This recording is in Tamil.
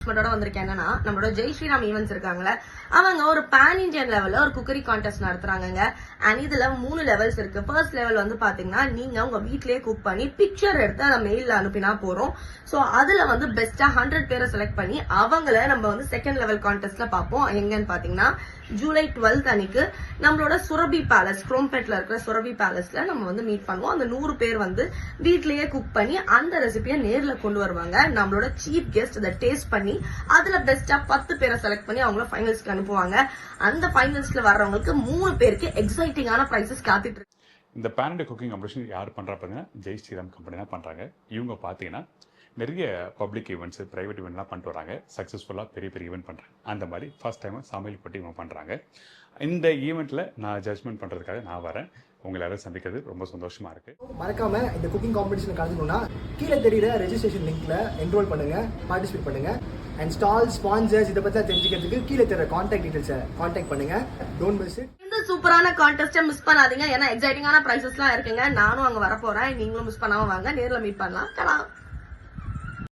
வந்திருக்கேன். என்னன்னா நம்மளோட ஜெய் ஸ்ரீராம் ஈவென்ட்ஸ் இருக்காங்களே, அவங்க ஒரு பேன் இந்தியன் லெவல்ல ஒரு குக்கரி கான்டெஸ்ட் நடத்துறாங்க. அண்ட் இதுல 3 லெவல்ஸ் இருக்கு. ஃபர்ஸ்ட் லெவல் வந்து பாத்தீங்கன்னா நீங்க உங்க வீட்லயே குக் பண்ணி பிக்சர் எடுத்து அதை மெயில்ல அனுப்பினா போறோம். சோ அதுல வந்து பெஸ்டா 100 பேரை செலக்ட் பண்ணி அவங்கள நம்ம வந்து செகண்ட் லெவல் கான்டெஸ்ட்ல பார்ப்போம். எங்கன்னு பாத்தீங்கன்னா ஜூலை 12 அன்னைக்கு நம்மளோட சுரபி பேலஸ், குரோம்பேட்ல இருக்கிற சுரபி பேலஸ்ல நம்ம வந்து மீட் பண்ணுவோம். அந்த 100 பேர் வந்து வீட்லயே குக் பண்ணி அந்த ரெசிபியை நேர்ல கொண்டு வருவாங்க. நம்மளோட சீஃப் கெஸ்ட் அதை டேஸ்ட் பண்ணி அதுல பெஸ்டா 10 பேரை செலக்ட் பண்ணி அவங்கள ஃபைனல்ஸ்க்கு அனுப்புவாங்க. அந்த ஃபைனல்ஸ்ல வர்றவங்களுக்கு 3 பேருக்கு எக்ஸைட்டிங்கான பிரைசஸ் காத்துட்டு இருக்கு. இந்த பேன் இண்டியா குக்கிங் காம்படிஷன் யார் பண்றாங்க? ஜெய் ஸ்ரீராம் கம்பெனி தான் பண்றாங்க. இவங்க பாத்தீங்கன்னா நிறைய பப்ளிக் ஈவெண்ட்ஸ், பிரைவேட் ஈவெண்ட்லாம் பண்ணிட்டு வராங்க. சக்ஸஸ்ஃபுல்லாக பெரிய பெரிய ஈவெண்ட் பண்ணுறாங்க. அந்த மாதிரி ஃபர்ஸ்ட் டைம் சமையல் போட்டி இவங்க பண்ணுறாங்க. இந்த ஈவெண்ட்டில் நான் ஜட்ஜ்மெண்ட் பண்ணுறதுக்காக நான் வரேன். உங்களை எல்லாரும் சந்திக்கிறது ரொம்ப சந்தோஷமா இருக்கு. மறக்காம இந்த குக்கிங் காம்படிஷன் கலந்துக்கணும்னா கீழே தெரியுற ரெஜிஸ்ட்ரேஷன் லிங்க்ல என்ரோல் பண்ணுங்க, பார்ட்டிசிபேட் பண்ணுங்க. அண்ட் ஸ்டால், ஸ்பான்சர்ஸ் இதை பற்றி தெரிஞ்சுக்கிறதுக்கு கீழே தெரிய கான்டாக்ட் டீடைல்ஸை கான்டாக்ட் பண்ணுங்க. Don't miss it. இந்த சூப்பரான கான்டெஸ்ட்டை மிஸ் பண்ணாதீங்க. ஏன்னா எக்ஸைட்டிங்கான பிரைசஸ்லாம் இருக்குங்க. நானும் அங்க வர போறேன். நீங்களும் மிஸ் பண்ணாம வாங்க. நேர்ல மீட் பண்ணலாம்.